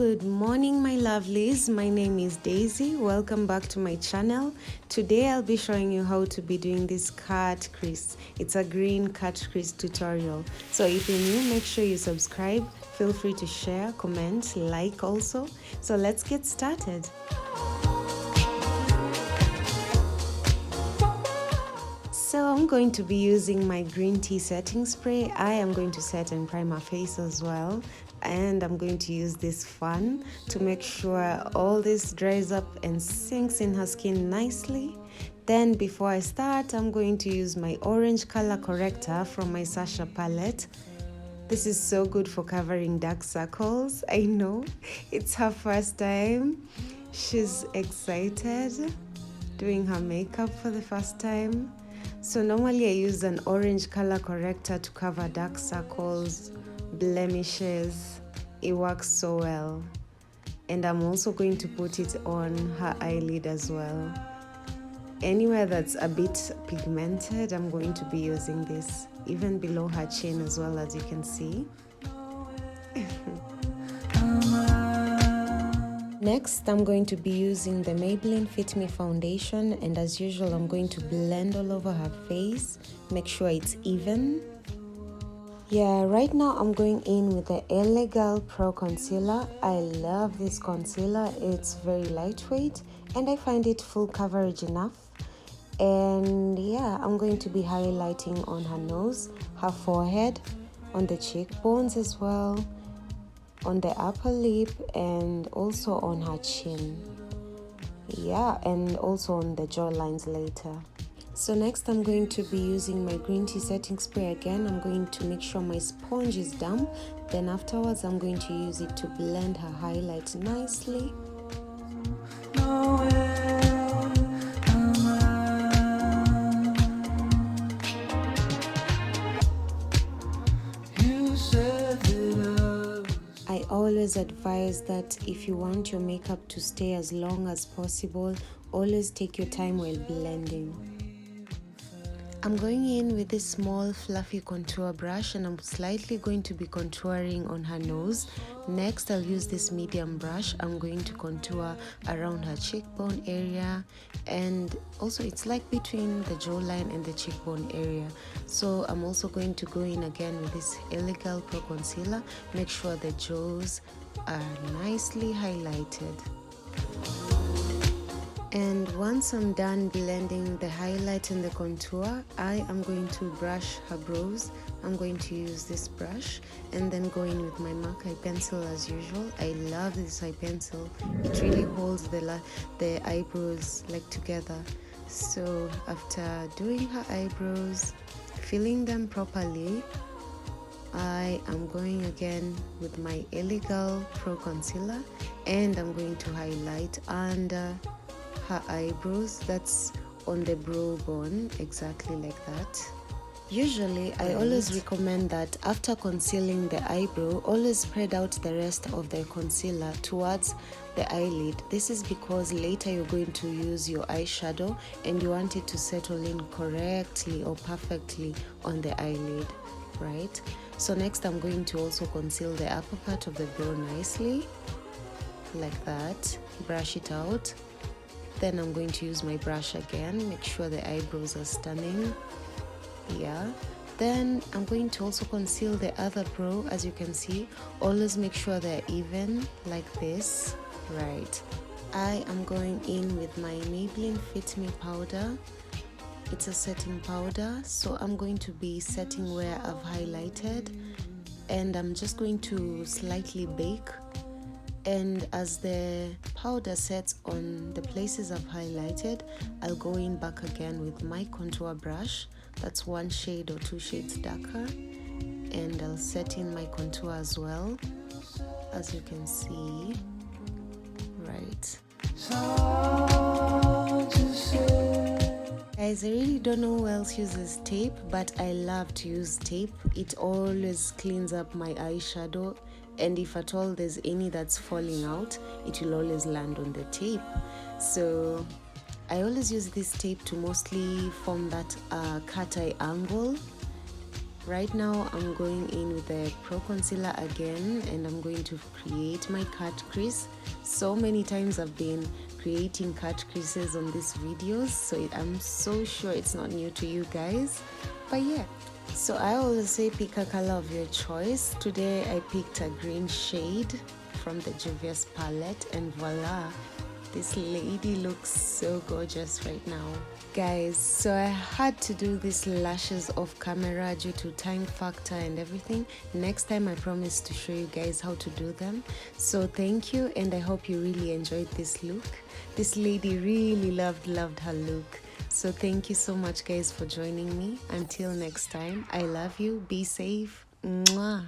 Good morning, my lovelies. My name is Daisy. Welcome back to my channel. Today I'll be showing you how to be doing this cut crease. It's a green cut crease tutorial. So if you're new, make sure you subscribe. Feel free to share, comment, like also. So let's get started. So I'm going to be using my green tea setting spray. I am going to set and prime my face as well. And I'm going to use this fan to make sure all this dries up and sinks in her skin nicely. Then before I start, I'm going to use my orange color corrector from my Sacha palette. This is so good for covering dark circles. I know it's her first time. She's excited doing her makeup for the first time. So normally I use an orange color corrector to cover dark circles, blemishes. It works so well. And I'm also going to put it on her eyelid as well. Anywhere that's a bit pigmented, I'm going to be using this, even below her chin as well, as you can see. Next, I'm going to be using the Maybelline Fit Me foundation, and as usual, I'm going to blend all over her face, make sure it's even. Yeah, right now I'm going in with the LA Girl Pro Concealer. I love this concealer. It's very lightweight and I find it full coverage enough. And yeah, I'm going to be highlighting on her nose, her forehead, on the cheekbones as well, on the upper lip, and also on her chin. Yeah, and also on the jawlines later. So next I'm going to be using my green tea setting spray again. I'm going to make sure my sponge is damp. Then afterwards I'm going to use it to blend her highlight nicely. I always advise that if you want your makeup to stay as long as possible, always take your time while blending. I'm going in with this small fluffy contour brush and I'm slightly going to be contouring on her nose. Next, I'll use this medium brush. I'm going to contour around her cheekbone area, and also it's like between the jawline and the cheekbone area. So I'm also going to go in again with this LA Girl Pro Concealer. Make sure the jaws are nicely highlighted. And once I'm done blending the highlight and the contour, I am going to brush her brows. I'm going to use this brush and then go in with my MAC eye pencil as usual. I love this eye pencil. It really holds the eyebrows like together. So after doing her eyebrows, filling them properly, I am going again with my LA Girl Pro Concealer and I'm going to highlight under her eyebrows. That's on the brow bone, exactly like that. Usually I always recommend that after concealing the eyebrow, always spread out the rest of the concealer towards the eyelid. This is because later you're going to use your eyeshadow and you want it to settle in correctly or perfectly on the eyelid, right? So next I'm going to also conceal the upper part of the brow nicely like that. Brush it out. Then I'm going to use my brush again, make sure the eyebrows are stunning. Yeah. Then I'm going to also conceal the other brow. As you can see, always make sure they're even like this. Right. I am going in with my Maybelline Fit Me powder. It's a setting powder, so I'm going to be setting where I've highlighted, and I'm just going to slightly bake. And as the powder sets on the places I've highlighted, I'll go in back again with my contour brush. That's one shade or two shades darker, and I'll set in my contour as well, as you can see. Right. Guys, I really don't know who else uses tape, but I love to use tape. It always cleans up my eyeshadow, and if at all there's any that's falling out, it will always land on the tape. So I always use this tape to mostly form that cat eye angle. Right now I'm going in with the Pro Concealer again, and I'm going to create my cut crease. So many times I've been creating cut creases on these videos, so I'm so sure it's not new to you guys. But yeah, so I always say pick a color of your choice. Today I picked a green shade from the JUVIAS palette, and voila, this lady looks so gorgeous right now. Guys, so I had to do these lashes off camera due to time factor and everything. Next time I promise to show you guys how to do them. So thank you, and I hope you really enjoyed this look. This lady really loved her look. So thank you so much guys for joining me. Until next time, I love you. Be safe. Mwah.